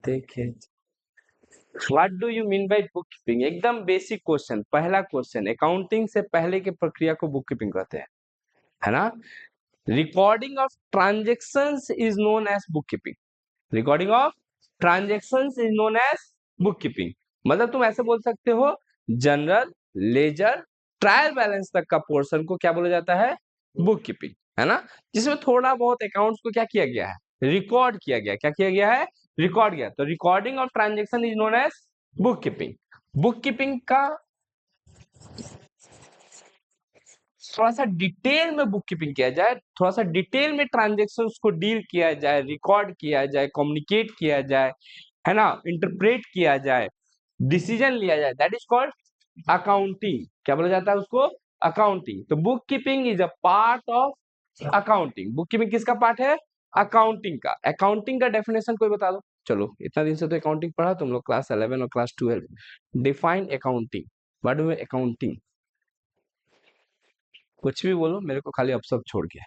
देखे, what do you mean by book keeping? एकदम basic question, पहला क्वेश्चन, अकाउंटिंग से पहले की प्रक्रिया को बुक कीपिंग कहते हैं, है ना। Recording of transactions is known as bookkeeping. Recording of transactions is known as bookkeeping. मतलब तुम ऐसे बोल सकते हो, जनरल, लेजर, ट्रायल बैलेंस तक का पोर्शन को क्या बोला जाता है? बुक कीपिंग, है ना। जिसमें थोड़ा बहुत अकाउंट्स को क्या किया गया है? रिकॉर्ड किया गया। क्या किया गया है? रिकॉर्ड किया। तो recording of transaction is known as bookkeeping. Bookkeeping का थोड़ा सा डिटेल में बुक कीपिंग किया जाए, थोड़ा सा डिटेल में ट्रांजेक्शन्स को डील किया जाए, रिकॉर्ड किया जाए, कम्युनिकेट किया जाए, है ना, इंटरप्रेट किया जाए, डिसीजन लिया जाए, दैट इज कॉल्ड अकाउंटिंग। क्या बोला जाता है उसको? अकाउंटिंग। तो book keeping is a part of accounting. Book keeping किसका पार्ट है? अकाउंटिंग का। अकाउंटिंग का डेफिनेशन कोई बता दो। चलो, इतना दिन से तो अकाउंटिंग पढ़ा तुम लोग, क्लास 11 और class 12। Define accounting. What do accounting? कुछ भी बोलो, मेरे को खाली अपशब्द छोड़ के,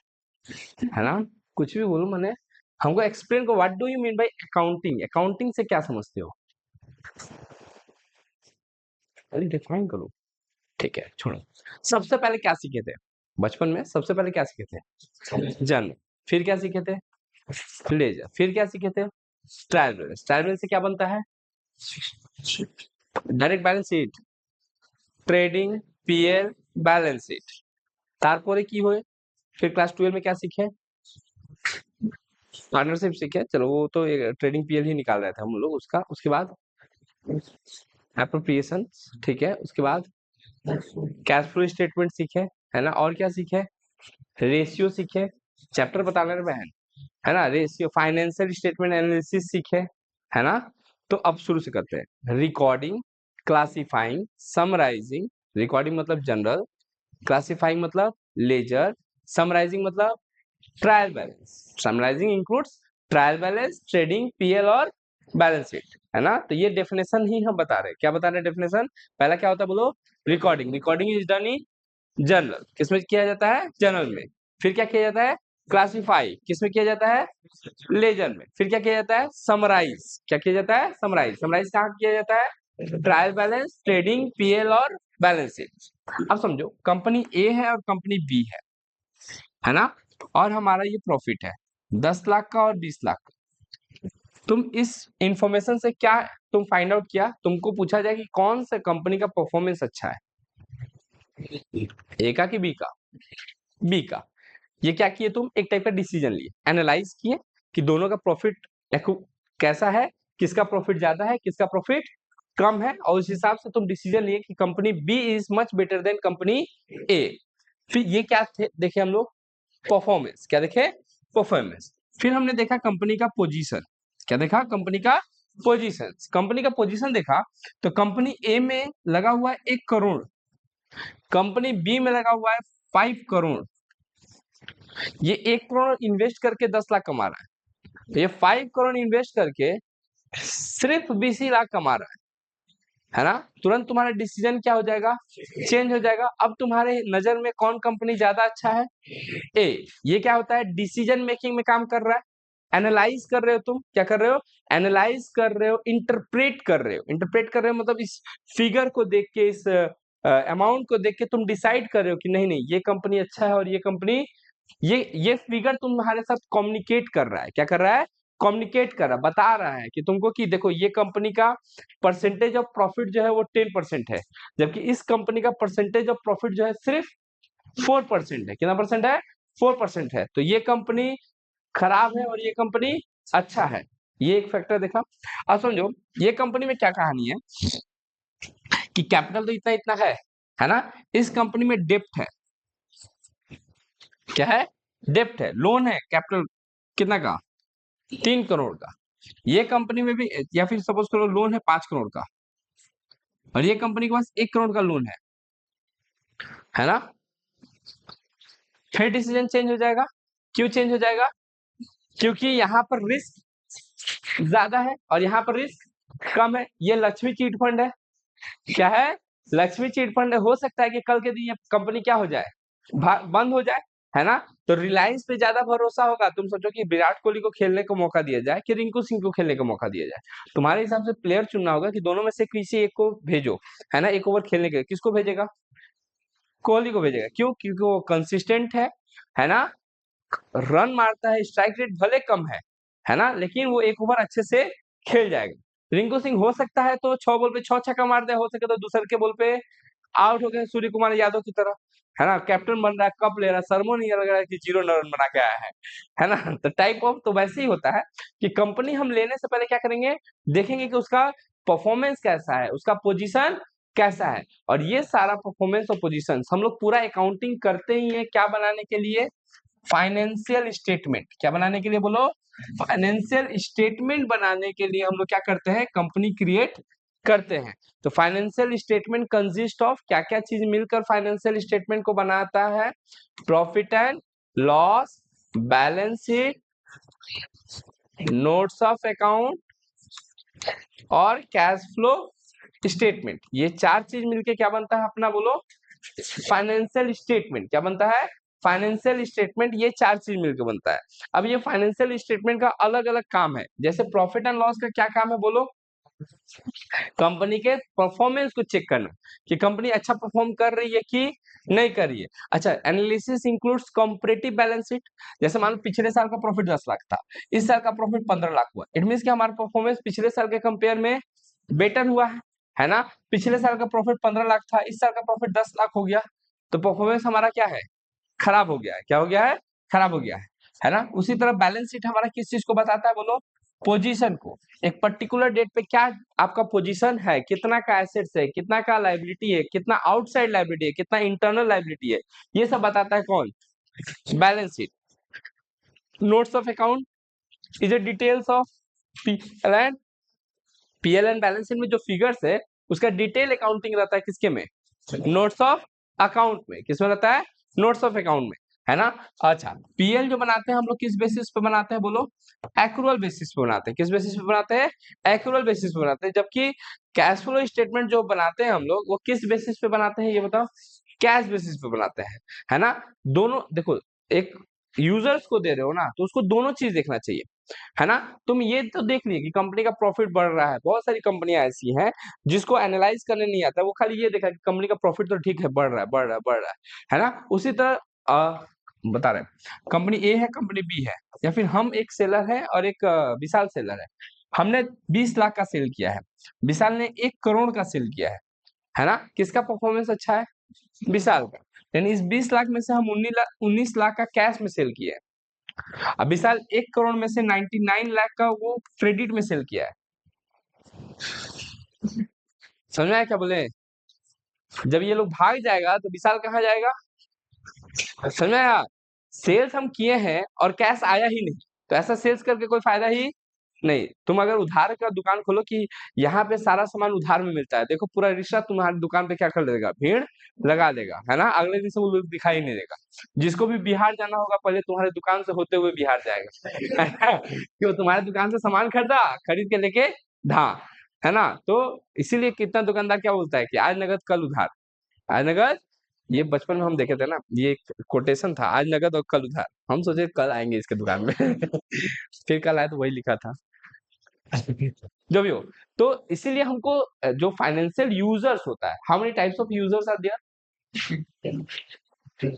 है ना। कुछ भी बोलो, मैंने हमको एक्सप्लेन को, what do you mean by accounting? Accounting से क्या समझते हो? अरे डिफाइन करो। ठीक है, छोड़ो। सबसे पहले क्या सीखे थे बचपन में? सबसे पहले क्या सीखे थे? जन्म। फिर क्या सीखे थे? लेजर। फिर क्या सीखे थे? Trial balance. ट्रायल बैलेंस से क्या बनता है? Direct balance sheet, trading, PL, balance sheet. तारपरे की हुए, फिर क्लास 12 में क्या सीखे? पार्टनरशिप सीखे। चलो, वो तो ट्रेडिंग पीएल ही निकाल रहे थे हम लोग उसका। उसके बाद एप्रोप्रिएशन, ठीक है। उसके बाद कैश फ्लो स्टेटमेंट सीखे, है ना। और क्या सीखे? रेशियो सीखे। चैप्टर बताना रे बहन, है ना। रेशियो, फाइनेंशियल स्टेटमेंट एनालिसिस सीखे, है ना। तो अब शुरू से करते हैं। Recording, classifying, summarising. रिकॉर्डिंग मतलब जनरल, क्लासिफाइंग मतलब लेजर, समराइजिंग मतलब trial balance. Summarising includes trial balance, trading, PL और बैलेंस शीट, है ना। तो ये डेफिनेशन ही हम बता रहे हैं। क्या बता रहे हैं डेफिनेशन? पहला क्या होता है बोलो? Recording. Recording is done in general. किसमें किया जाता है? जनरल में। फिर क्या किया जाता है? क्लासिफाई। किसमें किया जाता है? लेजर में। फिर क्या किया जाता है? समराइज। क्या किया जाता है? समराइज। समराइज कहाँ किया जाता है? ट्रायल बैलेंस, ट्रेडिंग, पीएल और बैलेंस शीट। अब समझो, कंपनी ए है और कंपनी बी है ना। और हमारा ये प्रॉफिट है 10 लाख का और 20 लाख का। तुम इस इंफॉर्मेशन से क्या तुम फाइंड आउट किया? तुमको पूछा जाए कि कौन सा कंपनी का परफॉर्मेंस अच्छा है, ए का कि बी का? बी का। ये क्या किए तुम? एक टाइप का डिसीजन लिए, एनालाइज किए कि दोनों का प्रॉफिट कैसा है, किसका प्रॉफिट ज्यादा है, किसका प्रॉफिट कम है, और उस हिसाब से तुम डिसीजन लिए कि company B is much better than company A. फिर ये क्या देखे हम लोग? परफॉर्मेंस। क्या देखे? परफॉर्मेंस। फिर हमने देखा कंपनी का पोजीशन। क्या देखा? कंपनी का पोजीशन। कंपनी का पोजीशन देखा तो कंपनी ए में लगा हुआ है 1 करोड़, कंपनी बी में लगा हुआ है 5 करोड़। ये 1 करोड़ इन्वेस्ट करके 10 लाख कमा रहा है, ये 5 करोड़ इन्वेस्ट करके सिर्फ 20 लाख कमा रहा है ना। तुरंत तुम्हारा डिसीजन क्या हो जाएगा? चेंज हो जाएगा। अब तुम्हारे नजर में कौन कंपनी ज्यादा अच्छा है? ए। ये क्या होता है? डिसीजन मेकिंग में काम कर रहा है। एनालाइज कर रहे हो तुम, क्या कर रहे हो? एनालाइज कर रहे हो, इंटरप्रेट कर रहे हो। इंटरप्रेट कर रहे हो मतलब इस फिगर को देख के, इस अमाउंट को देख के तुम डिसाइड कर रहे हो कि नहीं नहीं, ये कंपनी अच्छा है और ये कंपनी, ये फिगर तुम्हारे साथ कम्युनिकेट कर रहा है। क्या कर रहा है? कम्युनिकेट कर रहा है, बता रहा है कि तुमको कि देखो, ये कंपनी का परसेंटेज ऑफ प्रॉफिट जो है वो 10% है, जबकि इस कंपनी का परसेंटेज ऑफ प्रॉफिट जो है सिर्फ 4% है। कितना परसेंट है? 4% है। तो ये कंपनी खराब है और ये कंपनी अच्छा है। ये एक फैक्टर देखा। अब समझो, ये कंपनी में क्या कहानी है कि कैपिटल तो इतना इतना है ना। इस कंपनी में डेप्ट है। क्या है? डेप्ट है, लोन है। कैपिटल कितना का? 3 करोड़ का। ये कंपनी में भी, या फिर सपोज करो लोन है 5 करोड़ का, और ये कंपनी के पास 1 करोड़ का लोन है ना। फिर डिसीजन चेंज हो जाएगा। क्यों चेंज हो जाएगा? क्योंकि यहाँ पर रिस्क ज्यादा है और यहाँ पर रिस्क कम है। ये लक्ष्मी चीट फंड है। क्या है? लक्ष्मी चीट फंड है। हो सकता है कि कल के दिन ये कंपनी क्या हो जाए? बंद हो जाए, है ना। तो रिलायंस पे ज्यादा भरोसा होगा? तुम सोचो कि विराट कोहली को खेलने का मौका दिया जाए कि रिंकू सिंह को खेलने का मौका दिया जाए। तुम्हारे हिसाब से प्लेयर चुनना होगा कि दोनों में से किसी एक को भेजो, है ना, एक ओवर खेलने के लिए। किसको भेजेगा? कोहली को भेजेगा। क्यों? क्योंकि वो कंसिस्टेंट है ना, रन मारता है, स्ट्राइक रेट भले कम है ना, लेकिन वो एक ओवर अच्छे से खेल जाएगा। रिंकू सिंह हो सकता है तो 6 बॉल पे 6 छक्का मार दे, हो सके तो दूसरे के बॉल पे आउट हो गए, सूर्य कुमार यादव की तरह, है ना, कैप्टन बन रहा है, कप ले रहा है, सरमोनी लग रहा है कि 0 रन बना के आया है ना। तो टाइप ऑफ तो वैसे ही होता है कि कंपनी हम लेने से पहले क्या करेंगे, देखेंगे कि उसका परफॉर्मेंस कैसा है, उसका पोजीशन कैसा है, और ये सारा परफॉर्मेंस और पोजीशन हम लोग पूरा अकाउंटिंग करते ही है क्या बनाने के लिए, फाइनेंशियल स्टेटमेंट। क्या बनाने के लिए बोलो? फाइनेंशियल स्टेटमेंट बनाने के लिए हम लोग क्या करते हैं, कंपनी क्रिएट करते हैं। तो फाइनेंशियल स्टेटमेंट कंसिस्ट ऑफ क्या क्या चीज मिलकर फाइनेंशियल स्टेटमेंट को बनाता है? Profit and loss, balance sheet, notes of account और कैश फ्लो स्टेटमेंट। ये 4 चीज मिलके क्या बनता है अपना, बोलो? Financial statement. क्या बनता है? Financial statement. ये 4 चीज मिलकर बनता है। अब ये फाइनेंशियल स्टेटमेंट का अलग अलग काम है। जैसे प्रॉफिट एंड लॉस का क्या काम है, बोलो? कंपनी के परफॉर्मेंस को चेक करना कि कंपनी अच्छा परफॉर्म कर रही है कि नहीं कर रही है। अच्छा, analysis includes comparative balance sheet. जैसे मान लो पिछले साल का प्रॉफिट 10 लाख था, इस साल का प्रॉफिट 15 लाख हुआ, इट मींस कि हमारा परफॉर्मेंस पिछले साल के कंपेयर में बेटर हुआ है ना। पिछले साल का प्रॉफिट 15 लाख था, इस साल का प्रॉफिट 10 लाख हो गया, तो परफॉर्मेंस हमारा क्या है, खराब हो गया है। क्या हो गया है? खराब हो गया है ना। उसी तरह बैलेंस शीट हमारा किस चीज को बताता है, बोलो? पोजीशन को। एक पर्टिकुलर डेट पे क्या आपका पोजीशन है, कितना का एसेट्स है, कितना का लायबिलिटी है, कितना आउटसाइड लायबिलिटी है, कितना इंटरनल लायबिलिटी है, ये सब बताता है कौन? Balance sheet. Notes of account is a details of PL and balance sheet में जो फिगर्स है उसका डिटेल अकाउंटिंग रहता है किसके में? नोट्स ऑफ अकाउंट में। किसमें रहता है? नोट्स ऑफ अकाउंट में, है ना। अच्छा, पीएल जो बनाते हैं हम लोग किस बेसिस पे बनाते हैं, बोलो? एक्रूअल बेसिस पे बनाते हैं। किस बेसिस पे बनाते हैं? एक्रूअल बेसिस पे बनाते हैं। जबकि कैश फ्लो स्टेटमेंट जो बनाते हैं हम लोग, वो किस बेसिस पे बनाते हैं, ये बताओ? कैश बेसिस पे बनाते हैं, है ना। दोनों देखो, एक यूजर्स को दे रहे हो ना, तो उसको दोनों चीज देखना चाहिए, है ना। तुम ये तो देख लिए कि कंपनी का प्रॉफिट बढ़ रहा है। बहुत सारी कंपनियां ऐसी हैं जिसको एनालाइज करने नहीं आता, वो खाली ये देखा कि कंपनी का प्रॉफिट तो ठीक है, बढ़ रहा है, बढ़ रहा है, बढ़ रहा है ना। उसी तरह बता रहे हैं, कंपनी ए है, कंपनी बी है, या फिर हम एक सेलर है और एक विशाल सेलर है। हमने 20 लाख का सेल किया है, विशाल ने 1 करोड़ का सेल किया है ना। किसका परफॉर्मेंस अच्छा है? विशाल का। यानी इस 20 लाख में से हम 19 लाख का कैश में सेल किया है। अब विशाल 1 करोड़ में से 99 लाख का वो क्रेडिट में सेल किया है। समझ में आया क्या बोले? जब ये लोग भाग जाएगा तो विशाल कहाँ जाएगा? समझ में आया? सेल्स हम किए हैं और कैश आया ही नहीं, तो ऐसा सेल्स करके कोई फायदा ही नहीं। तुम अगर उधार का दुकान खोलो कि यहाँ पे सारा सामान उधार में मिलता है, देखो पूरा रिश्ता तुम्हारी दुकान पे क्या कर देगा, भीड़ लगा देगा, है ना। अगले दिन से वो लोग दिखाई नहीं देगा। जिसको भी बिहार जाना होगा पहले तुम्हारे दुकान से होते हुए बिहार जाएगा। क्यों? तुम्हारे दुकान से सामान खरीदा, खरीद के लेके धा, है ना। तो इसीलिए कितना दुकानदार क्या बोलता है कि आज नगद कल उधार, आज नगद। ये बचपन में हम देखे थे ना, ये एक कोटेशन था, आज नगद और कल उधार। हम सोचे कल आएंगे इसके दुकान में। फिर कल आए तो वही लिखा था। जो भी हो, तो इसीलिए हमको जो फाइनेंशियल यूजर्स होता है, how many types of users are there?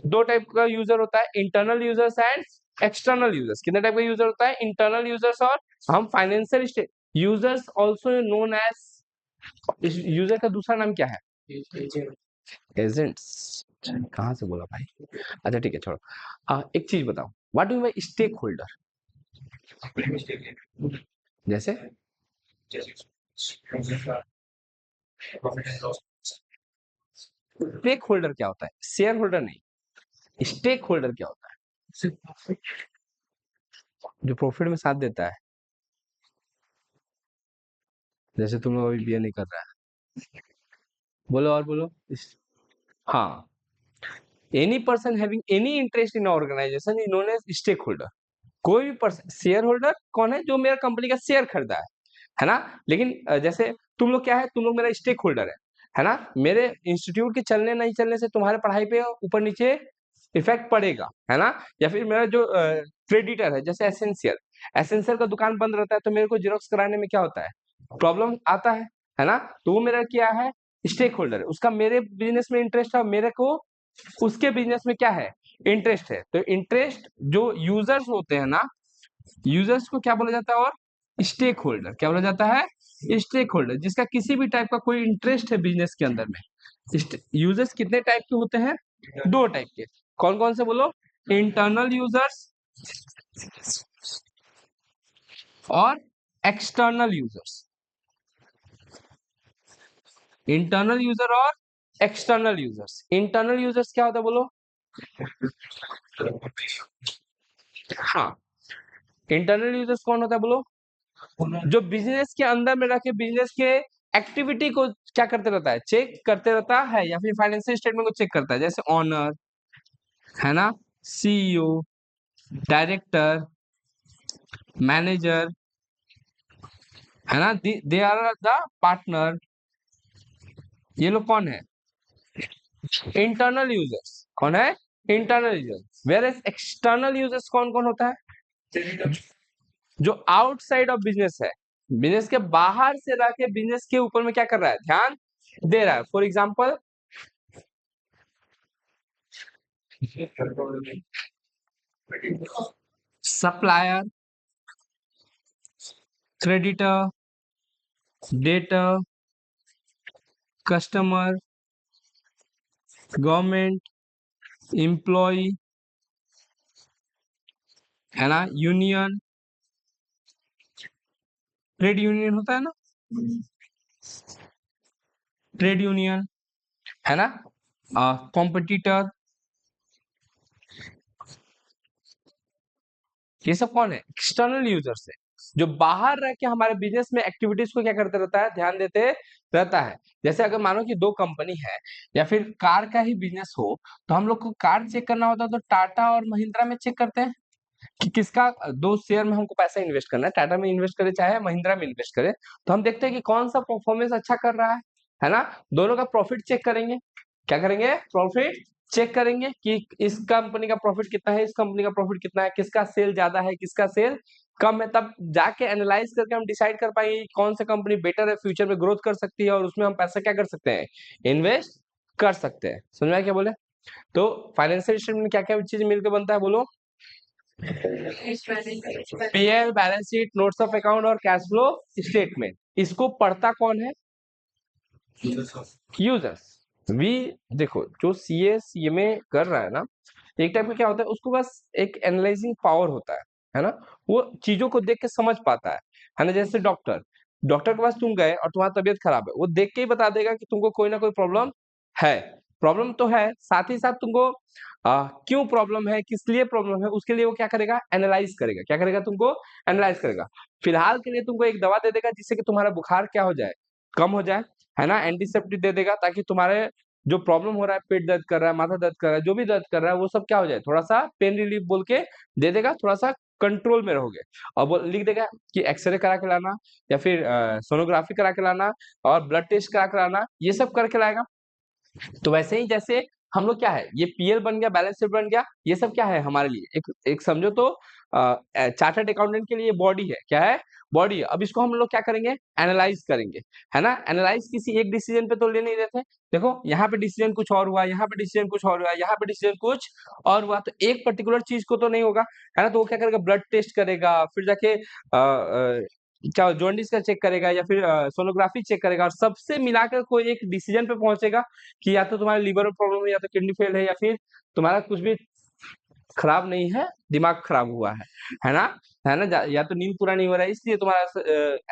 2 type का यूजर होता है, internal users and external users. कितने टाइप का यूजर होता है? इंटरनल यूजर्स और हम financial users also known as. इस यूजर का दूसरा नाम क्या है? एजेंट्स। कहाँ से बोला भाई? अच्छा ठीक है, छोड़ो। एक चीज बताओ, what do you mean stakeholder? जैसे स्टेक होल्डर क्या होता है? शेयर होल्डर नहीं, स्टेक होल्डर क्या होता है? जो प्रॉफिट में साथ देता है। जैसे तुम लोग अभी बीए नहीं कर रहा है, बोलो और बोलो। हाँ, any person having any interest in organization is known as stakeholder. कोई भी पर्सन, शेयर होल्डर कौन है? जो मेरा कंपनी का शेयर खरीदा है ना। लेकिन जैसे तुम लोग क्या है, तुम लोग मेरा स्टेक होल्डर है ना। मेरे इंस्टीट्यूट के चलने नहीं चलने से तुम्हारे पढ़ाई पे ऊपर नीचे इफेक्ट पड़ेगा, है ना। या फिर मेरा जो क्रेडिटर है, जैसे एसेंशियल, एसेंशियल का दुकान बंद रहता है तो मेरे को जेरोक्स कराने में क्या होता है, प्रॉब्लम आता है ना। तो वो मेरा क्या है, स्टेक होल्डर है, उसका मेरे बिजनेस में इंटरेस्ट है, मेरे को उसके बिजनेस में क्या है, इंटरेस्ट है। तो इंटरेस्ट जो यूजर्स होते हैं ना, यूजर्स को क्या बोला जाता है, और स्टेक होल्डर क्या बोला जाता है, स्टेक होल्डर, जिसका किसी भी टाइप का कोई इंटरेस्ट है बिजनेस के अंदर में। यूजर्स कितने टाइप के होते हैं, दो टाइप के। कौन कौन से बोलो, इंटरनल यूजर्स और एक्सटर्नल यूजर्स। इंटरनल यूजर और एक्सटर्नल यूजर्स। इंटरनल यूजर्स क्या होता है बोलो, हाँ, इंटरनल यूजर्स कौन होता है बोलो, जो बिजनेस के अंदर में रह के बिजनेस के एक्टिविटी को क्या करते रहता है, चेक करते रहता है, या फिर फाइनेंशियल स्टेटमेंट को चेक करता है, जैसे ऑनर, है ना, सीईओ, डायरेक्टर, मैनेजर, है ना, दे आर द पार्टनर। ये लोग कौन है, इंटरनल यूजर्स। कौन है, internal users. Whereas external users कौन कौन होता है, जो आउटसाइड ऑफ बिजनेस है, बिजनेस के बाहर से रह के बिजनेस के ऊपर में क्या कर रहा है, ध्यान दे रहा है। For example, supplier, creditor, debtor, customer, government, employ, है ना, यूनियन, ट्रेड यूनियन होता है ना, ट्रेड यूनियन, है ना, कॉम्पिटिटर। ये सब कौन है, एक्सटर्नल यूजर्स है, जो बाहर रह के हमारे बिजनेस में एक्टिविटीज को क्या करते रहता है, ध्यान देते रहता है। जैसे अगर मानो कि दो कंपनी है, या फिर कार का ही बिजनेस हो, तो हम लोग को कार चेक करना होता है तो टाटा और महिंद्रा में चेक करते हैं कि किसका, दो शेयर में हमको पैसा इन्वेस्ट करना है, टाटा में इन्वेस्ट करे चाहे महिंद्रा में इन्वेस्ट करे, तो हम देखते हैं कि कौन सा परफॉर्मेंस अच्छा कर रहा है ना। दोनों का प्रॉफिट चेक करेंगे, क्या करेंगे, प्रॉफिट चेक करेंगे कि इस कंपनी का प्रॉफिट कितना है, इस कंपनी का प्रॉफिट कितना है, किसका सेल ज्यादा है, किसका सेल कम है। तब जाके एनालाइज करके हम डिसाइड कर पाएंगे कि कौन सा कंपनी बेटर है, फ्यूचर में ग्रोथ कर सकती है, और उसमें हम पैसा क्या कर सकते हैं, इन्वेस्ट कर सकते हैं। समझ में आया क्या बोले। तो फाइनेंशियल स्टेटमेंट में क्या क्या चीज मिलकर बनता है बोलो, PL, balance sheet, notes of account और कैश फ्लो स्टेटमेंट। इसको पढ़ता कौन है, यूजर्स। वी, देखो जो सीए सीएमए कर रहा है ना, एक टाइप का क्या होता है, उसको बस एक एनालाइजिंग पावर होता है ना, वो चीजों को देख के समझ पाता है ना। जैसे डॉक्टर, डॉक्टर के पास तुम गए और तुम्हारा तबीयत खराब है, वो देख के ही बता देगा कि तुमको कोई ना कोई प्रॉब्लम है। प्रॉब्लम तो है, साथ ही साथ तुमको क्यों प्रॉब्लम है, किस लिए प्रॉब्लम है, उसके लिए वो क्या करेगा, एनालाइज करेगा। क्या करेगा, तुमको एनालाइज करेगा। फिलहाल के लिए तुमको एक दवा दे देगा जिससे कि तुम्हारा बुखार क्या हो जाए, कम हो जाए, है ना। एंटीसेप्टिक दे देगा ताकि तुम्हारे जो प्रॉब्लम हो रहा है, पेट दर्द कर रहा है, माथा दर्द कर रहा है, जो भी दर्द कर रहा है, वो सब क्या हो जाए, थोड़ा सा पेन रिलीफ बोल के दे देगा, थोड़ा सा कंट्रोल में रहोगे। और वो लिख देगा कि एक्सरे करा के लाना, या फिर सोनोग्राफी करा के लाना, और ब्लड टेस्ट करा के लाना, ये सब करके लाएगा। तो वैसे ही जैसे हम लोग क्या है, ये पीएल बन गया, बैलेंस शीट बन गया, ये सब क्या है हमारे लिए, एक समझो तो चार्टर्ड अकाउंटेंट के लिए बॉडी है, क्या है, बॉडी है। अब इसको हम लोग क्या करेंगे, एनालाइज करेंगे, है ना। एनालाइज किसी एक डिसीजन पे तो ले नहीं देते। देखो यहाँ पे डिसीजन कुछ और हुआ, यहाँ पे डिसीजन कुछ और हुआ, यहाँ पे डिसीजन कुछ और हुआ, तो एक पर्टिकुलर चीज को तो नहीं होगा, है ना। तो वो क्या करेगा, ब्लड टेस्ट करेगा, फिर जाके क्या जॉन्डिस का चेक करेगा, या फिर सोनोग्राफी चेक करेगा, और सबसे मिलाकर कोई एक डिसीजन पे पहुंचेगा कि या तो तुम्हारे लीवर में प्रॉब्लम है, या तो किडनी फेल है, या फिर तुम्हारा कुछ भी खराब नहीं है, दिमाग खराब हुआ है ना, है ना। या तो नींद पूरा नहीं हो रहा है, इसलिए तुम्हारा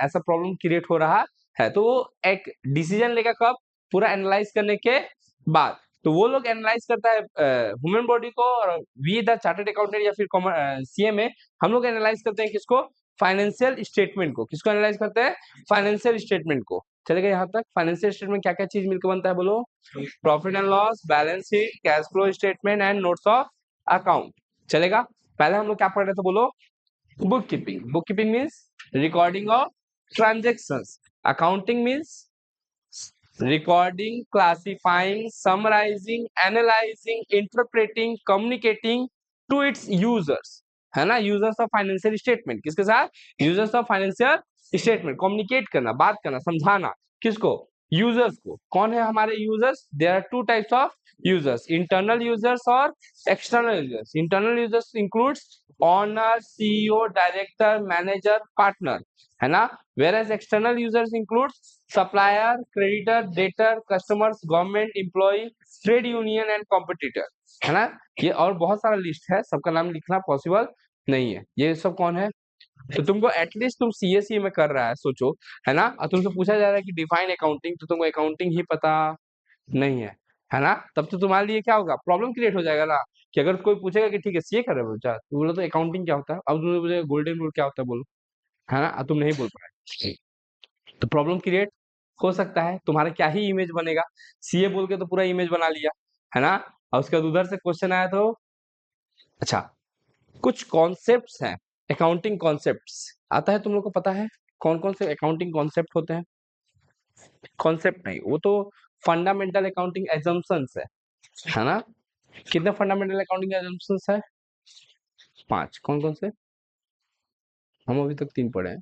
ऐसा प्रॉब्लम क्रिएट हो रहा है। तो वो एक डिसीजन लेगा कब, पूरा एनालाइज करने के बाद। तो वो लोग एनालाइज करता है ह्यूमन बॉडी को, और वी द चार्टर्ड अकाउंटेंट या फिर सीएमए, हम लोग एनालाइज करते हैं किसको, फाइनेंशियल स्टेटमेंट को। किसको एनालाइज करते हैं, फाइनेंशियल स्टेटमेंट को। चलेगा यहाँ तक। फाइनेंशियल स्टेटमेंट क्या क्या चीज मिलकर बनता है बोलो, profit and loss, balance sheet, cash flow statement and notes of account. चलेगा। पहले हम लोग क्या पढ़ रहे थे बोलो, book keeping. Book keeping means recording of transactions. Accounting means recording, classifying, summarizing, analyzing, interpreting, communicating to its users, है ना, यूजर्स ऑफ फाइनेंशियल स्टेटमेंट, किसके साथ, users of financial statement, communicate करना, बात करना, समझाना, किसको, यूजर्स को। कौन है हमारे users, there are two types of users, internal users और external users. Internal users includes owner, CEO, director, manager, partner, है ना, whereas external users includes supplier, creditor, debtor, customers, government, employee, trade union and competitor, है ना। ये और बहुत सारा list है, सबका नाम लिखना पॉसिबल नहीं है। ये सब कौन है, तो तुमको एटलीस्ट तुम सीएसई में कर रहा है, सोचो, है ना, और तुमसे पूछा जा रहा है कि डिफाइन अकाउंटिंग, तो तुमको अकाउंटिंग ही पता नहीं है ना, तब तो तुम्हारे लिए क्या होगा, प्रॉब्लम क्रिएट हो जाएगा ना, कि अगर कोई पूछेगा कि ठीक है सीए कर रहे हो बच्चा, तो बोलो तो अकाउंटिंग क्या होता है, अब तुमने बोले गोल्डन रूल क्या होता है, बोलो, है ना, तुम नहीं बोल पाए, तो प्रॉब्लम क्रिएट हो सकता है, तुम्हारा क्या ही इमेज बनेगा, सीए बोल के तो पूरा इमेज बना लिया, है ना, और उसके बाद उधर से क्वेश्चन आया तो, अच्छा, कुछ कॉन्सेप्ट्स हैं, अकाउंटिंग कॉन्सेप्ट्स आता है, तुम लोग को पता है कौन कौन से अकाउंटिंग कॉन्सेप्ट होते हैं, कॉन्सेप्ट नहीं, वो तो फंडामेंटल अकाउंटिंग एजम्पशंस है ना, कितने फंडामेंटल अकाउंटिंग एजम्पशंस है, 5, कौन कौन से, हम अभी तक 3 पढ़े हैं,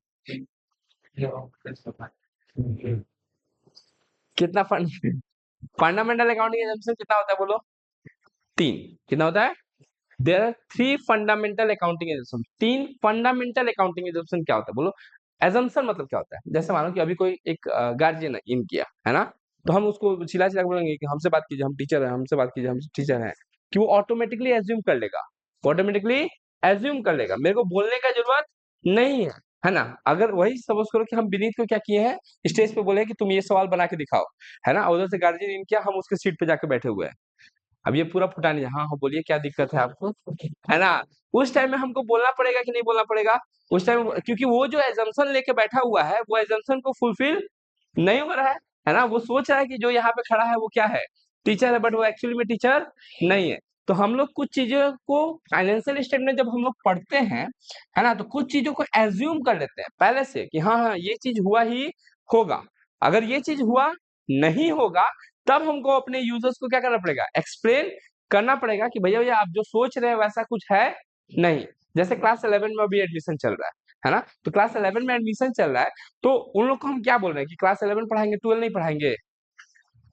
कितना फंडामेंटल अकाउंटिंग एजम्पशन कितना होता है, बोलो, 3, कितना होता है, there are 3 fundamental accounting assumption, 3 fundamental accounting assumption क्या होता है, बोलो, एजम्पशन मतलब क्या होता है, जैसे मानो कि अभी कोई एक गार्जियन इन किया, है ना, तो हम उसको चिल्ला चिल्ला के बोलेंगे कि हमसे बात कीजिए, हम टीचर हैं, हमसे बात कीजिए, हम टीचर हैं, कि वो ऑटोमेटिकली एज्यूम कर लेगा, ऑटोमेटिकली एज्यूम कर लेगा, मेरे को बोलने का जरूरत नहीं है ना, अगर वही सपोज करो कि हम विनीत को क्या किए हैं, स्टेज पे बोले कि तुम ये सवाल बना के दिखाओ, है ना, उधर से गार्जियन इन किया, हम उसके सीट पे जाके बैठे हुए हैं, अब ये पूरा फुटानी है, हाँ हाँ बोलिए क्या दिक्कत है आपको, है ना, उस टाइम में हमको बोलना पड़ेगा कि नहीं बोलना पड़ेगा, उस टाइम, क्योंकि वो जो एजम्पशन लेके बैठा हुआ है, वो एजम्पशन को फुलफिल नहीं हो रहा है ना, वो सोच रहा है कि जो यहाँ पे खड़ा है वो क्या है, टीचर है, बट वो एक्चुअली में टीचर नहीं है। तो हम लोग कुछ चीजों को फाइनेंशियल स्टेटमेंट जब हम लोग पढ़ते हैं, है ना, तो कुछ चीजों को एज्यूम कर लेते हैं पहले से कि हाँ हाँ ये चीज हुआ ही होगा, अगर ये चीज हुआ नहीं होगा, तब हमको अपने यूजर्स को क्या करना पड़ेगा, एक्सप्लेन करना पड़ेगा कि भैया भैया आप जो सोच रहे हैं वैसा कुछ है नहीं। जैसे क्लास 11 में अभी एडमिशन चल रहा है ना, तो क्लास 11 में एडमिशन चल रहा है, तो उन लोग को हम क्या बोल रहे हैं कि क्लास 11 पढ़ाएंगे, 12 नहीं पढ़ाएंगे,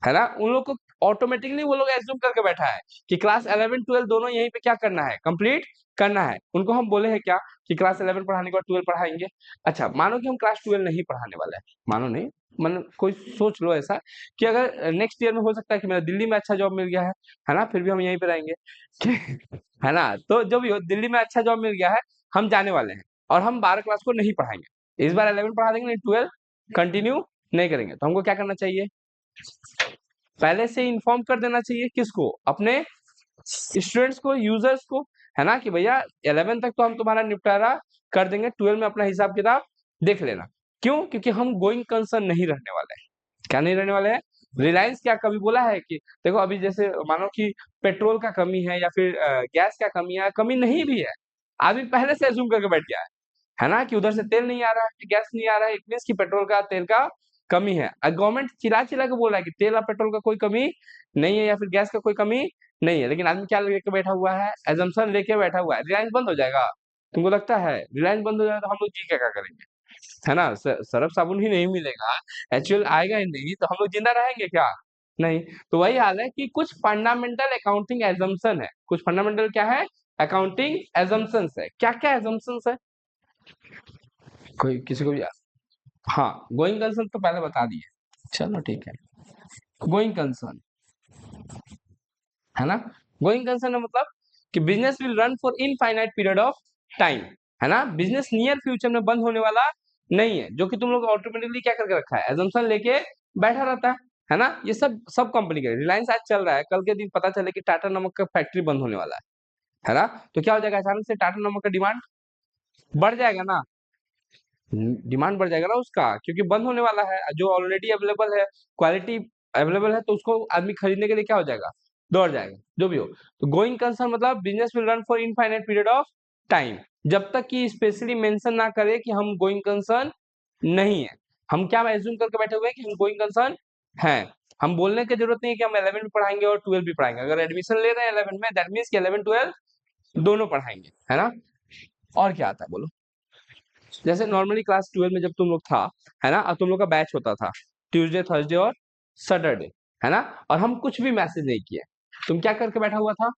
है ना, उन लोग को ऑटोमेटिकली वो लोग एज्यूम करके बैठा है कि क्लास 11 12 दोनों यहीं पे क्या करना है, कंप्लीट करना है। उनको हम बोले हैं क्या कि क्लास 11 पढ़ाने के बाद 12 पढ़ाएंगे। अच्छा मानो कि हम क्लास 12 नहीं पढ़ाने वाले हैं, मानो नहीं, मतलब कोई सोच लो ऐसा कि अगर नेक्स्ट ईयर में हो सकता है कि मेरा दिल्ली में अच्छा जॉब मिल गया है ना, फिर भी हम यहीं पे रहेंगे है ना, तो जो भी हो दिल्ली में अच्छा जॉब मिल गया है, हम जाने वाले हैं और हम 12 क्लास को नहीं पढ़ाएंगे, इस बार 11 पढ़ा देंगे, नहीं 12 कंटिन्यू नहीं करेंगे। तो हमको क्या करना चाहिए, पहले से इन्फॉर्म कर देना चाहिए, किसको, अपने स्टूडेंट्स को, यूजर्स को, है ना, कि भैया 11 तक तो हम तुम्हारा निपटारा कर देंगे, 12 में अपना हिसाब किताब देख लेना। क्यों, क्योंकि हम गोइंग कंसर्न नहीं रहने वाले हैं। क्या नहीं रहने वाले हैं, रिलायंस क्या कभी बोला है कि देखो अभी जैसे मानो कि पेट्रोल का कमी है या फिर गैस का कमी है, कमी नहीं भी है, आदमी पहले से अज्यूम करके बैठ गया है ना, कि उधर से तेल नहीं आ रहा है, गैस नहीं आ रहा है, इट मींस कि पेट्रोल का तेल का कमी है। गवर्नमेंट चिल्ला चिल्ला के बोल रहा है कि तेल और पेट्रोल का कोई कमी नहीं है या फिर गैस का कोई कमी नहीं है, लेकिन आदमी क्या लेके बैठा हुआ है, एजम्पशन लेके बैठा हुआ है। रिलायंस बंद हो जाएगा, तुमको लगता है रिलायंस बंद हो जाएगा तो हम लोग जी क्या करेंगे, है ना, सरफ साबुन ही नहीं मिलेगा, एक्चुअल आएगा ही नहीं, तो हम लोग जिंदा रहेंगे क्या, नहीं। तो वही हाल है कि कुछ फंडामेंटल अकाउंटिंग एजम्पशन है, कुछ फंडामेंटल क्या है, अकाउंटिंग एजम्पशंस है। क्या क्या एजम्पशंस है, कोई किसी को भी, हाँ गोइंग कंसर्न तो पहले बता दिए, चलो ठीक है, गोइंग कंसर्न, है ना, गोइंग कंसर्न मतलब कि business will run for infinite period of time, है ना, बिजनेस नियर फ्यूचर में बंद होने वाला नहीं है, जो कि तुम लोग ऑटोमेटिकली क्या करके रखा है, एजम्पशन लेके बैठा रहता है ना, ये सब सब कंपनी के, रिलायंस आज चल रहा है, कल के दिन पता चले कि टाटा नमक का फैक्ट्री बंद होने वाला है ना, तो क्या हो जाएगा, अचानक से टाटा नमक का डिमांड बढ़ जाएगा ना, डिमांड बढ़ जाएगा ना उसका, क्योंकि बंद होने वाला है, जो ऑलरेडी अवेलेबल है, क्वालिटी अवेलेबल है, तो उसको आदमी खरीदने के लिए क्या हो जाएगा, दौड़ जाएगा, जो भी हो। तो गोइंग कंसर्न मतलब business will run for infinite period of time, जब तक कि स्पेशली मेंशन ना करे कि हम गोइंग कंसर्न नहीं है, हम क्या एज्यूम करके बैठे हुए हैं कि हम गोइंग कंसर्न हैं। हम बोलने की जरूरत नहीं है कि हम 11 भी पढ़ाएंगे और 12 भी पढ़ाएंगे। अगर एडमिशन ले रहे हैं 11 में, दैट मीन्स कि 11 12 दोनों पढ़ाएंगे, है ना। और क्या आता है बोलो। जैसे नॉर्मली क्लास 12 में जब तुम लोग था, है ना, और तुम लोग का बैच होता था ट्यूसडे, थर्सडे और सैटरडे, है ना, और हम कुछ भी मैसेज नहीं किए, तुम क्या करके बैठा हुआ था,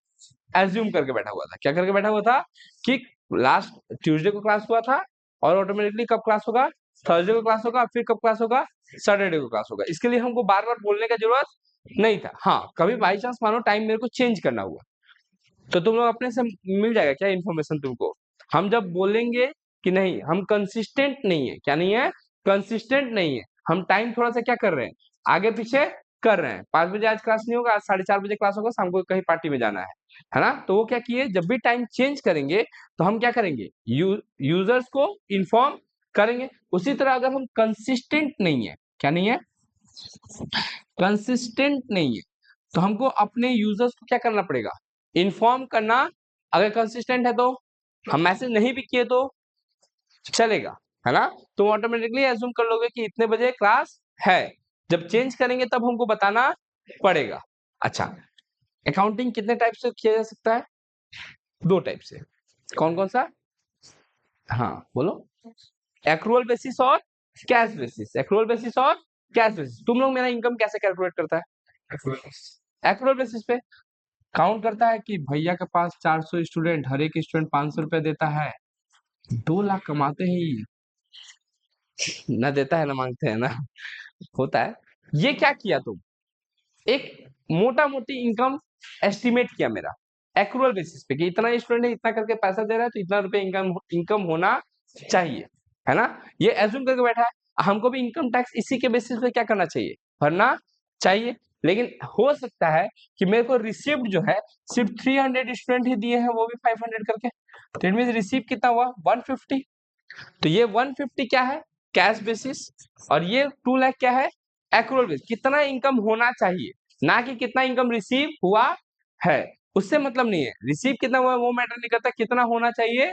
एज्यूम करके बैठा हुआ था। क्या करके बैठा हुआ था कि लास्ट ट्यूसडे को क्लास हुआ था और ऑटोमेटिकली कब क्लास होगा, थर्सडे को क्लास होगा, फिर कब क्लास होगा, सैटरडे को क्लास होगा। इसके लिए हमको बार बार बोलने का जरूरत नहीं था। हाँ, कभी बाई चांस मानो टाइम मेरे को चेंज करना हुआ तो तुम लोग अपने से मिल जाएगा क्या इन्फॉर्मेशन तुमको। हम जब बोलेंगे कि नहीं हम कंसिस्टेंट नहीं है, क्या नहीं है, कंसिस्टेंट नहीं है, हम टाइम थोड़ा सा क्या कर रहे हैं, आगे पीछे कर रहे हैं। 5 बजे आज क्लास नहीं होगा, आज 4:30 बजे क्लास होगा, शाम को कहीं पार्टी में जाना है ना। तो वो क्या किए, जब भी टाइम चेंज करेंगे तो हम क्या करेंगे, यूजर्स को इन्फॉर्म करेंगे। उसी तरह अगर हम कंसिस्टेंट नहीं है, क्या नहीं है, कंसिस्टेंट नहीं है, तो हमको अपने यूजर्स को क्या करना पड़ेगा, इन्फॉर्म करना। अगर कंसिस्टेंट है तो हम मैसेज नहीं भी किए तो चलेगा, है ना। तो ऑटोमेटिकली एज्यूम कर लोगे कि इतने बजे क्लास है। जब चेंज करेंगे तब हमको बताना पड़ेगा। अच्छा, अकाउंटिंग कितने टाइप से किया जा सकता है, 2 टाइप से। कौन कौन सा, हाँ बोलो। एक्रूअल बेसिस और कैश बेसिस। एक्रूअल बेसिस और कैश बेसिस। तुम लोग मेरा इनकम कैसे कैलकुलेट करता है, एक्रूअल बेसिस पे काउंट करता है कि भैया के पास 400 स्टूडेंट, हर एक स्टूडेंट 500 रुपया देता है, 2 लाख कमाते ही ना देता है ना मांगते हैं ना, होता है। ये क्या किया तुम, एक मोटा मोटी इनकम एस्टिमेट किया मेरा एक्रूअल बेसिस पे कि इतना स्टूडेंट है, इतना करके पैसा दे रहा है, तो इतना रुपए इनकम इनकम होना चाहिए, है ना। ये एज्यूम करके बैठा है। हमको भी इनकम टैक्स इसी के बेसिस पे क्या करना चाहिए, भरना चाहिए। लेकिन हो सकता है कि मेरे को रिसिप्ट जो है सिर्फ 300 स्टूडेंट ही दिए हैं, वो भी 500 करके, तो इट मीन रिसिप्ट कितना हुआ, 150। तो ये 150 क्या है, कैश बेसिस, और ये 2 लाख क्या है, एक्रूअल बेसिस। कितना इनकम होना चाहिए, ना कि कितना इनकम रिसीव हुआ है। उससे मतलब नहीं है, रिसीव कितना हुआ है वो मैटर नहीं करता, कितना होना चाहिए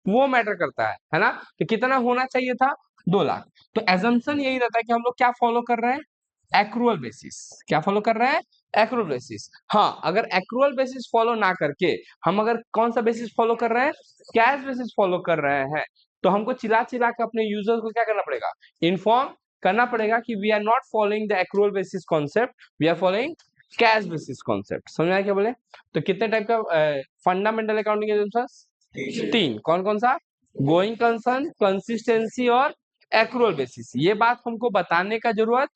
वो मैटर करता है ना। तो कितना होना चाहिए था, 2 लाख। तो एजम्पशन यही रहता है कि हम लोग क्या फॉलो कर रहे हैं, एक्रूअल बेसिस। क्या फॉलो कर रहे हैं, एक्रूअल बेसिस। हाँ, अगर एक्रूअल बेसिस फॉलो ना करके हम अगर कौन सा बेसिस फॉलो कर रहे हैं, कैश बेसिस फॉलो कर रहे हैं, तो हमको चिल्ला चिल्ला के अपने यूजर्स को क्या करना पड़ेगा, इन्फॉर्म करना पड़ेगा कि we are not following the accrual basis concept, we are following cash basis concept. समझ आया क्या बोले। तो कितने टाइप का फंडामेंटल अकाउंटिंग एजम्पशंस, 3। कौन कौन सा, गोइंग कंसर्न, कंसिस्टेंसी और एक्रूअल बेसिस। ये बात हमको बताने का जरूरत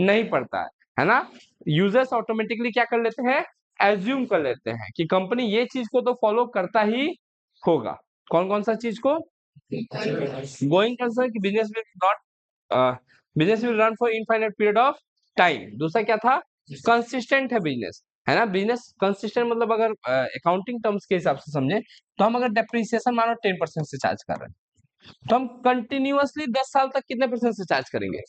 नहीं पड़ता है ना। यूजर्स ऑटोमेटिकली क्या कर लेते हैं, एज्यूम कर लेते हैं कि कंपनी ये चीज को तो फॉलो करता ही होगा। कौन कौन सा चीज को, गोइंग कंसर्न कि business will run for infinite period of time. दूसरा क्या था, कंसिस्टेंट है बिजनेस, है ना। बिजनेस कंसिस्टेंट मतलब अगर अकाउंटिंग टर्म्स के हिसाब से समझे तो हम अगर डेप्रिसिएशन मानो 10% से चार्ज कर रहे हैं, तो हम कंटिन्यूअसली 10 साल तक कितने परसेंट से चार्ज करेंगे,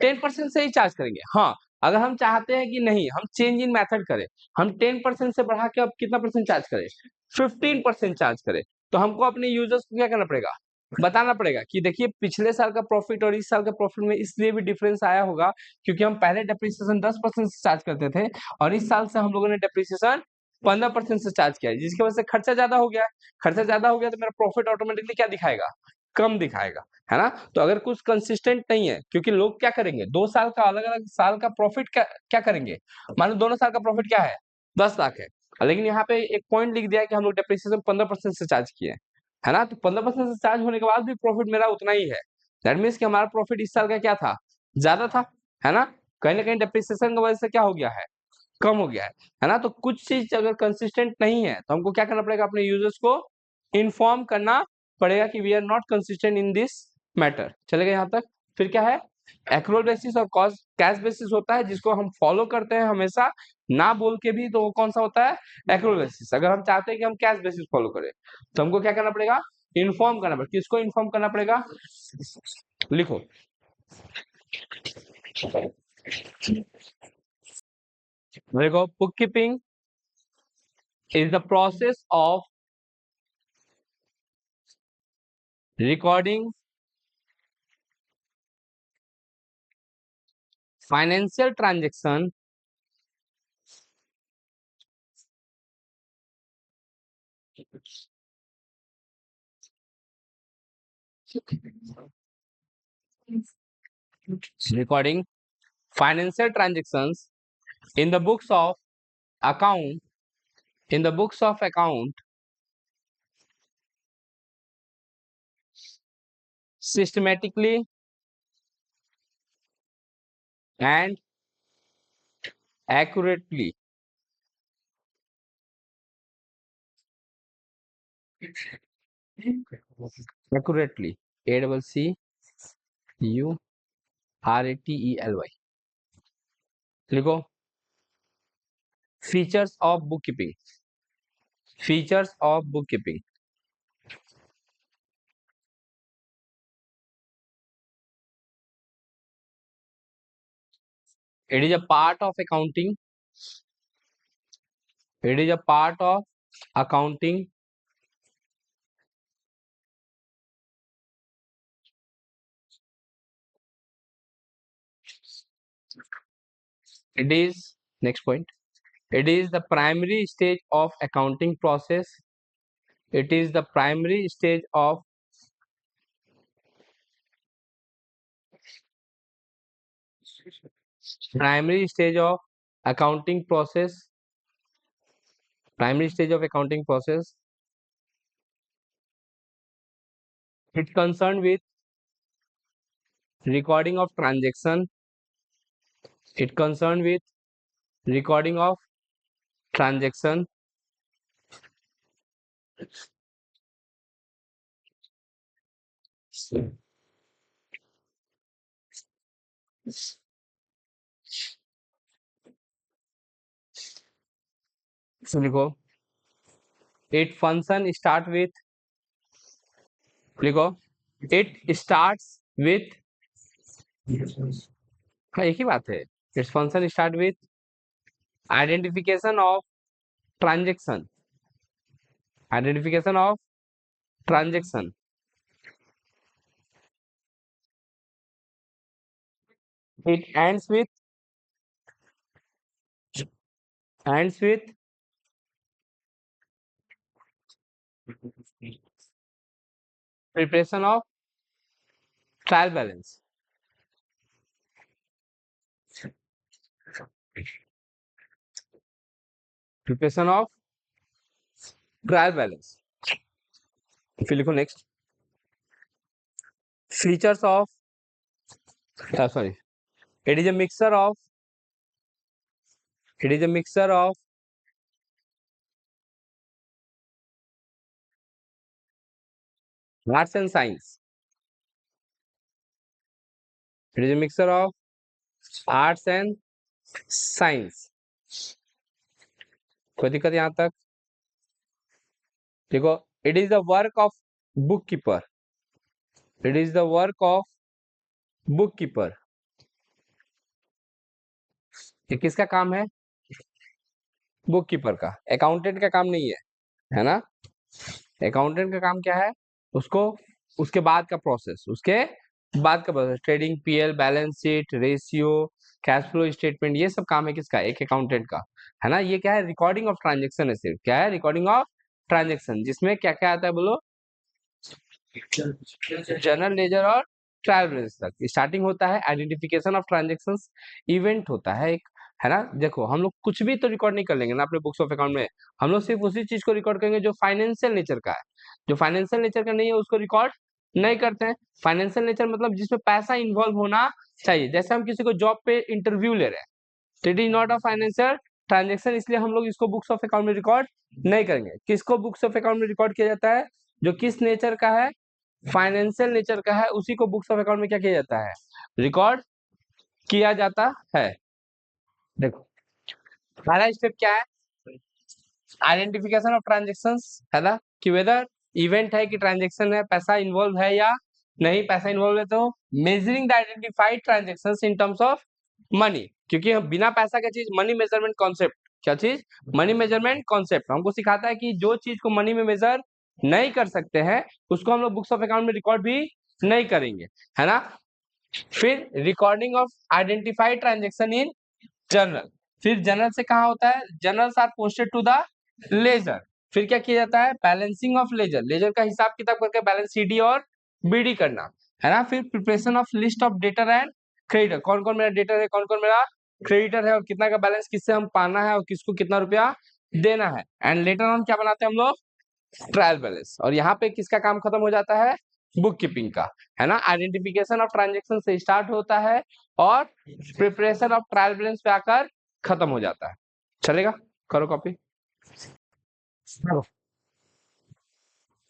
10% से ही चार्ज करेंगे। हाँ, अगर हम चाहते हैं कि नहीं हम चेंज इन मेथड करें, हम 10% से बढ़ा के अब कितना परसेंट चार्ज करें, 15% चार्ज करें, तो हमको अपने यूजर्स को क्या करना पड़ेगा, बताना पड़ेगा कि देखिए पिछले साल का प्रॉफिट और इस साल का प्रॉफिट में इसलिए भी डिफरेंस आया होगा क्योंकि हम पहले डेप्रिसिएशन 10% से चार्ज करते थे और इस साल से हम लोगों ने डेप्रिसिएशन 15% से चार्ज किया है, जिसकी वजह से खर्चा ज्यादा हो गया है। खर्चा ज्यादा हो गया तो मेरा प्रॉफिट ऑटोमेटिकली क्या दिखाएगा, कम दिखाएगा, है ना। तो अगर कुछ कंसिस्टेंट नहीं है, क्योंकि लोग क्या करेंगे, 2 साल का अलग अलग साल का प्रॉफिट क्या करेंगे, मान लो दोनों साल का प्रॉफिट क्या है, 10 लाख है, लेकिन यहाँ पे एक पॉइंट लिख दिया कि हम लोग डेप्रिसिएशन 15% से चार्ज किए, है ना। तो 15% से चार्ज होने के बाद भी प्रॉफिट मेरा उतना ही है। दैट मीन्स कि हमारा प्रॉफिट इस साल का क्या था, ज्यादा था, है ना। कहीं ना कहीं डेप्रिसिएशन की वजह से क्या हो गया है, कम हो गया है ना। तो कुछ चीज अगर कंसिस्टेंट नहीं है तो हमको क्या करना पड़ेगा, अपने यूजर्स को इन्फॉर्म करना पड़ेगा कि we are not consistent in this matter. चलेगा यहाँ तक। फिर क्या है, एक्रूअल बेसिस और कॉस्ट कैश बेसिस होता है जिसको हम फॉलो करते हैं हमेशा, ना बोल के भी, तो वो कौन सा होता है, एक्रूअल बेसिस। अगर हम चाहते हैं कि हम कैश बेसिस फॉलो करें तो हमको क्या करना पड़ेगा, इन्फॉर्म करना पड़ेगा। किसको इन्फॉर्म करना पड़ेगा, लिखो, देखो, book keeping is the process of recording financial transaction recording financial transactions in the books of account in the books of account systematically and accurately. Accurately. ACCURATELY. लिखो features of bookkeeping. Features of bookkeeping. It is a part of accounting. It is a part of accounting. It is next point. It is the primary stage of accounting process. It is the primary stage of primary stage of accounting process. Primary stage of accounting process. It concerned with recording of transaction. It concerned with recording of transaction. So लिखो it function start with लिखो it starts with हाँ एक ही बात है its function start with identification of transaction. Identification of transaction. It ends with preparation of trial balance. Preparation of trial balance. If you look next, features of sorry, it is a mixture of arts and science. It is a mixture of arts and science. कोई दिक्कत यहाँ तक? देखो it is the work of bookkeeper. It is the work of bookkeeper. ये किसका काम है? Bookkeeper का, अकाउंटेंट का काम नहीं है ना? अकाउंटेंट का काम क्या है? उसको उसके बाद का process trading, PL, balance sheet, ratio, cash flow statement, ये सब काम है किसका? एक अकाउंटेंट का, है ना? ये क्या है? रिकॉर्डिंग ऑफ ट्रांजेक्शन है सिर्फ। क्या है? रिकॉर्डिंग ऑफ ट्रांजेक्शन, जिसमें क्या क्या आता है बोलो? जर्नल लेजर और ट्रायल बैलेंस तक। स्टार्टिंग होता है आइडेंटिफिकेशन ऑफ ट्रांजेक्शंस, इवेंट होता है एक, है ना? देखो हम लोग कुछ भी तो रिकॉर्ड नहीं कर लेंगे ना अपने बुक्स ऑफ अकाउंट में, हम लोग सिर्फ उसी चीज को रिकॉर्ड करेंगे जो फाइनेंशियल नेचर का है। जो फाइनेंशियल नेचर का नहीं है उसको रिकॉर्ड नहीं करते हैं। फाइनेंशियल नेचर मतलब जिसमें पैसा इन्वॉल्व होना चाहिए। जैसे हम किसी को जॉब पे इंटरव्यू ले रहे हैं, it is not a financial transaction, इसलिए हम लोग इसको बुक्स ऑफ अकाउंट में रिकॉर्ड नहीं करेंगे। किसको बुक्स ऑफ अकाउंट में रिकॉर्ड किया जाता है? जो किस नेचर का है? फाइनेंशियल नेचर का है, उसी को बुक्स ऑफ अकाउंट में क्या किया जाता है? रिकॉर्ड किया जाता है। देखो पहला स्टेप क्या है? आइडेंटिफिकेशन ऑफ ट्रांजेक्शंस, है ना? कि वेदर इवेंट है कि ट्रांजेक्शन है, पैसा इन्वॉल्व है या नहीं पैसा इन्वॉल्व है। तो measuring the identified transactions in terms of money, क्योंकि हम बिना पैसा का चीज मनी मेजरमेंट कॉन्सेप्ट, क्या चीज? मनी मेजरमेंट कॉन्सेप्ट हमको सिखाता है कि जो चीज को मनी में मेजर नहीं कर सकते हैं उसको हम लोग बुक्स ऑफ अकाउंट में रिकॉर्ड भी नहीं करेंगे, है ना? फिर recording of identified transaction in journal, फिर जर्नल से कहाँ होता है, journals are posted to the ledger. फिर क्या किया जाता है, बैलेंसिंग ऑफ लेजर, लेजर का हिसाब किताब करके बैलेंस सीडी और बीडी करना है ना। फिर preparation of list of debtor and creditor, कौन कौन मेरा डेटर है, कौन कौन मेरा क्रेडिटर है, और कितना का बैलेंस किससे हम पाना है और किसको कितना रुपया देना है। एंड लेटर ऑन क्या बनाते हैं हम लोग, ट्रायल बैलेंस। और यहाँ पे किसका काम खत्म हो जाता है, बुक कीपिंग का, है ना। आइडेंटिफिकेशन ऑफ ट्रांजेक्शन से स्टार्ट होता है और प्रिपरेशन ऑफ ट्रायल बैलेंस पे आकर खत्म हो जाता है। चलेगा, करो कॉपी।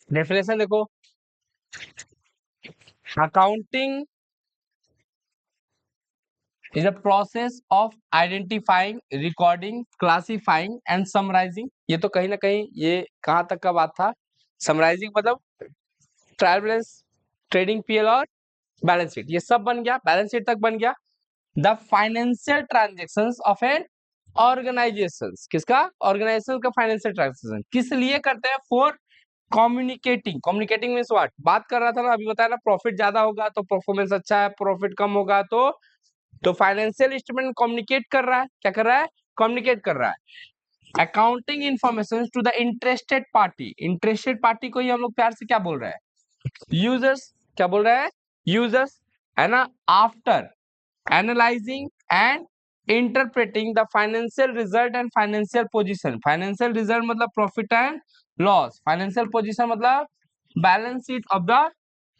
डेफिनेशन देखो, accounting is a process of identifying, recording, classifying and summarizing। ये तो कहीं ना कहीं ये कहाँ तक का बात था, समराइजिंग मतलब ट्रायल बैलेंस, ट्रेडिंग पीएल और बैलेंस शीट, ये सब बन गया, बैलेंस शीट तक बन गया। The financial transactions of an organisation, किसका, ऑर्गेनाइजेशन का फाइनेंशियल ट्रांजेक्शन किस लिए करते हैं, for communicating, communicating means what, बात कर रहा था ना अभी, बताया ना, प्रॉफिट ज्यादा होगा तो परफॉर्मेंस अच्छा है, प्रॉफिट कम होगा तो फाइनेंशियल स्टेटमेंट कम्युनिकेट कर रहा है, क्या कर रहा है, कम्युनिकेट कर रहा है accounting information to the interested party, interested party को ही हम लोग प्यार से क्या बोल रहे हैं, यूजर्स, क्या बोल रहे हैं, यूजर्स, है ना। After analysing and interpreting the financial result and financial position, financial result मतलब profit and loss, financial position मतलब balance sheet of the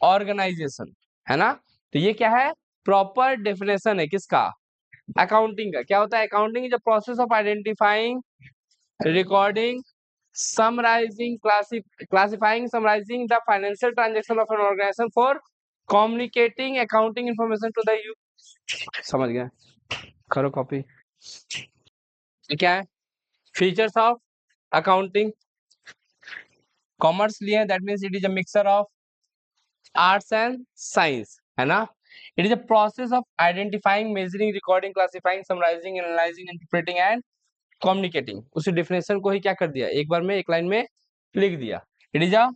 organisation, है ना। तो ये क्या है, प्रॉपर डेफिनेशन है किसका, अकाउंटिंग का। क्या होता है accounting, is the process of identifying, recording, summarising, classifying, summarising the financial transaction of an organisation for communicating accounting information to the, समझ गया, करो कॉपी। क्या है, फीचर्स ऑफ अकाउंटिंग, कॉमर्स लिए, that means it is a mixture of arts and science, है ना। It is a process of identifying, measuring, recording, classifying, summarising, analysing, interpreting and communicating. उसी definition को ही क्या कर दिया, एक बार में एक लाइन में लिख दिया। It is a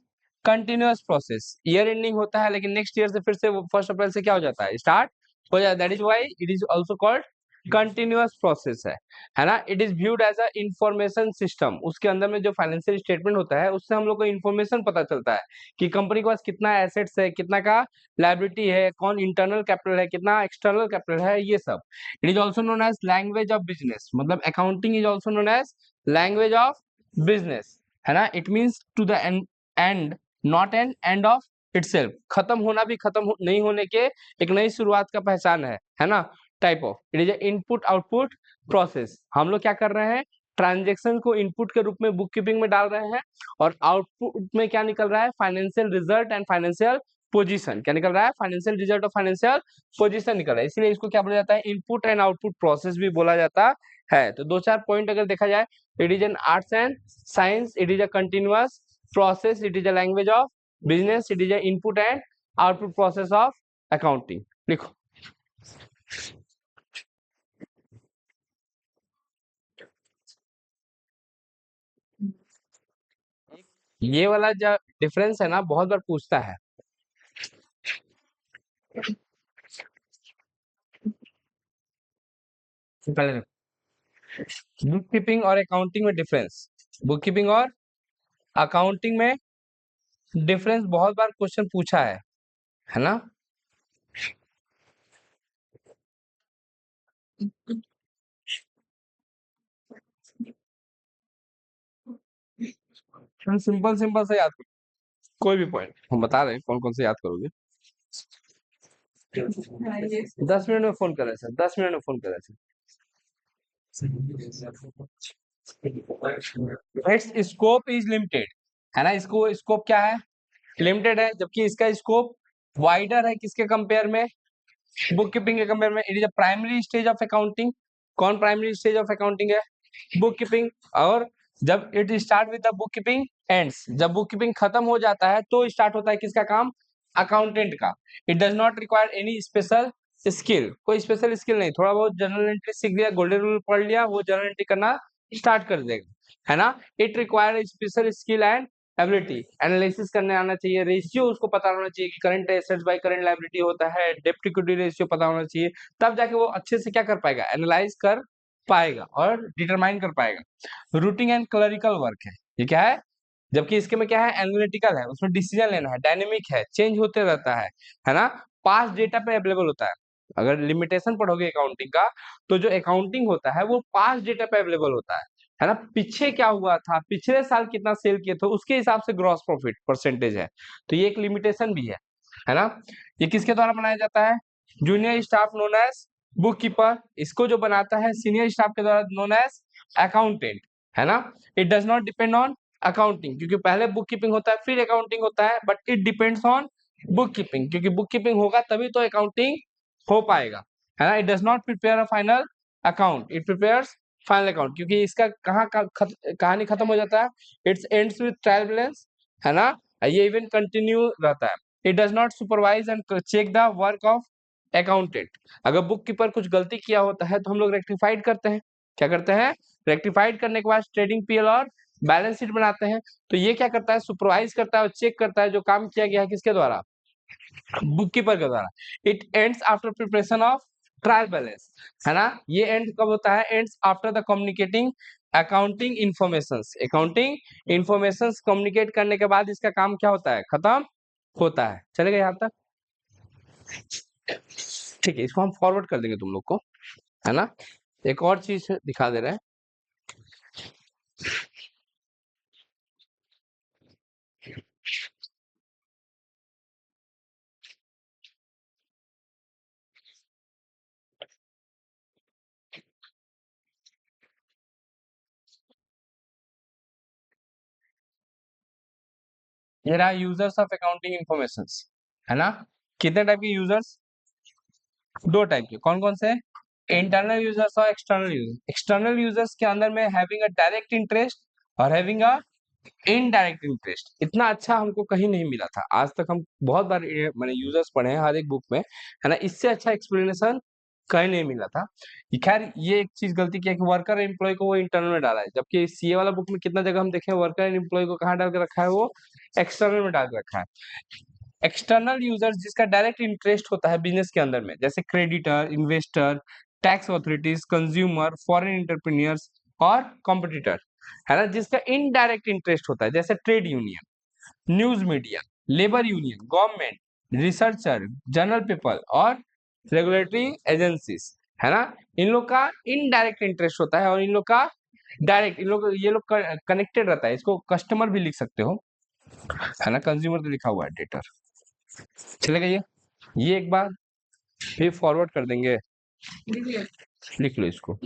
continuous process, year ending होता है लेकिन नेक्स्ट ईयर से फिर से 1 अप्रैल से क्या हो जाता है, स्टार्ट हो जाता है, that is why it is also called continuous process है ना। It is viewed as a information system, उसके अंदर में जो फाइनेंशियल स्टेटमेंट होता है उससे हम लोग को इंफॉर्मेशन पता चलता है कि कंपनी के पास कितना एसेट्स है, कितना का लायबिलिटी है, कौन इंटरनल कैपिटल है, कितना एक्सटर्नल कैपिटल है, ये सब। It is also known as language of business, मतलब accounting is also known as language of business, है ना। It means to the end, not an end of itself, खत्म होना भी खत्म नहीं होने के एक नई शुरुआत का पहचान है ना। Type of, it is input output process, हम लोग क्या कर रहे हैं, ट्रांजेक्शन को इनपुट के रूप में बुक कीपिंग में डाल रहे हैं और आउटपुट में क्या निकल रहा है, financial result and financial position, क्या निकल रहा है, फाइनेंशियल रिजल्ट और फाइनेंशियल पोजीशन निकल रहा है, इसलिए इसको क्या बोला जाता है, इनपुट एंड आउटपुट प्रोसेस भी बोला जाता है। तो 2-4 पॉइंट अगर देखा जाए, it is an arts and science, it is a continuous process, it is a language of business, it is a input and output process of accounting. लिखो, ये वाला जो डिफरेंस है ना बहुत बार पूछता है, पहले बुक कीपिंग और अकाउंटिंग में डिफरेंस, बुक कीपिंग और अकाउंटिंग में डिफरेंस बहुत बार क्वेश्चन पूछा है ना। सिंपल सिंपल से याद करो, कोई भी पॉइंट हम बता रहे हैं, कौन कौन से याद करोगे। 10 मिनट में फोन कर रहे सर, 10 मिनट में फोन कर रहे sir. It's scope is limited, है ना, इसको स्कोप क्या है, लिमिटेड है, जबकि इसका स्कोप वाइडर है किसके कंपेयर में, बुक कीपिंग के कंपेयर में। It is a primary stage of accounting, कौन प्राइमरी स्टेज ऑफ अकाउंटिंग है, बुक कीपिंग। और जब it start with the book keeping ends, जब बुक कीपिंग खत्म हो जाता है तो स्टार्ट होता है किसका काम, अकाउंटेंट का। It does not require any special skill, कोई स्पेशल स्किल नहीं, थोड़ा बहुत जनरल एंट्री सीख लिया, गोल्डन रूल पढ़ लिया, वो जनरल एंट्री करना स्टार्ट कर देगा, है ना। It require special skill and ability, analysis करने आना चाहिए, रेशियो उसको पता होना चाहिए कि current assets by current liability होता है, डेब्ट इक्विटी रेशियो पता होना चाहिए, तब जाके वो अच्छे से क्या कर पाएगा, एनालाइज कर पाएगा और डिटरमाइन कर पाएगा। रूटिंग एंड क्लरिकल वर्क है, ये क्या है, जबकि इसके में क्या है, एनालिटिकल है, उसमें डिसीजन लेना है, डायनेमिक है, चेंज होते रहता है ना, पास्ट डेटा पे अवेलेबल होता है। अगर लिमिटेशन पढ़ोगे अकाउंटिंग का, तो जो अकाउंटिंग होता है वो पास्ट डेटा पे अवेलेबल होता है ना, पीछे क्या हुआ था, पिछले साल कितना सेल किए थे, उसके हिसाब से ग्रॉस प्रॉफिट परसेंटेज है, तो ये एक लिमिटेशन भी है ना। ये किसके द्वारा बनाया जाता है, junior staff known as bookkeeper, इसको जो बनाता है सीनियर स्टाफ के द्वारा नोन एज अकाउंटेंट, है ना। It does not depend on accounting, क्योंकि पहले बुक कीपिंग होता है फिर अकाउंटिंग होता है, but it depends on bookkeeping, क्योंकि बुक कीपिंग होगा तभी तो अकाउंटिंग हो पाएगा, है ना। It does not prepare a final account, it prepares final account, क्योंकि इसका कहानी खत्म हो जाता है, it's ends with trial balance, है ना, ये इवन कंटिन्यू रहता है। It does not supervise and check the work of accountant, अगर बुक कीपर कुछ गलती किया होता है तो हम लोग रेक्टिफाइड करते हैं, क्या करते हैं, रेक्टिफाइड करने के बाद ट्रेडिंग पीएल और बैलेंस शीट बनाते हैं, तो ये क्या करता है, सुपरवाइज करता है और चेक करता है जो काम किया गया है किसके द्वारा, बुक कीपर के द्वारा। It ends after preparation of trial balance, है ना, ये एंड कब होता है, ends after the communicating accounting informations, accounting informations communicate करने के बाद इसका काम क्या होता है, खत्म होता है। चलेगा यहाँ तक, ठीक है, इसको हम फॉरवर्ड कर देंगे तुम लोग को, है ना। एक और चीज दिखा दे रहे हैं, ये रहा यूजर्स ऑफ अकाउंटिंग इंफॉर्मेशंस, है ना। कितने टाइप के यूजर्स, दो टाइप के, कौन कौन से, इंटरनल यूजर्स और एक्सटर्नल यूजर्स। एक्सटर्नल यूजर्स के अंदर में हैविंग अ डायरेक्ट इंटरेस्ट और हैविंग अ इनडायरेक्ट इंटरेस्ट, इतना अच्छा हमको कहीं नहीं मिला था आज तक, हम बहुत बार मैंने यूजर्स पढ़े हैं हर एक बुक में, है ना, इससे अच्छा एक्सप्लेनेशन कहीं नहीं मिला था। खैर ये एक चीज गलती किया कि वर्कर एम्प्लॉय को वो इंटरनल में डाला है, जबकि सीए वाला बुक में कितना जगह हम देखें वर्कर एंड एम्प्लॉय को कहाँ डाल के रखा है, वो एक्सटर्नल में डाल के रखा है। एक्सटर्नल यूजर्स जिसका डायरेक्ट इंटरेस्ट होता है बिजनेस के अंदर में, जैसे creditor, investor, tax authorities, consumer, foreign entrepreneurs और कॉम्पिटिटर, है ना। जिसका इनडायरेक्ट इंटरेस्ट होता है, जैसे trade union, news media, labour union, government, researcher, journal people और रेगुलेटरी एजेंसीज, है ना। इन लोग का इनडायरेक्ट इंटरेस्ट होता है और इन लोग का डायरेक्ट, इन लोग ये लोग कनेक्टेड रहता है, इसको कस्टमर भी लिख सकते हो, है ना, कंज्यूमर तो लिखा हुआ है, डेटर। चलेगा ये एक बार फिर फॉरवर्ड कर देंगे, लिख लो इसको।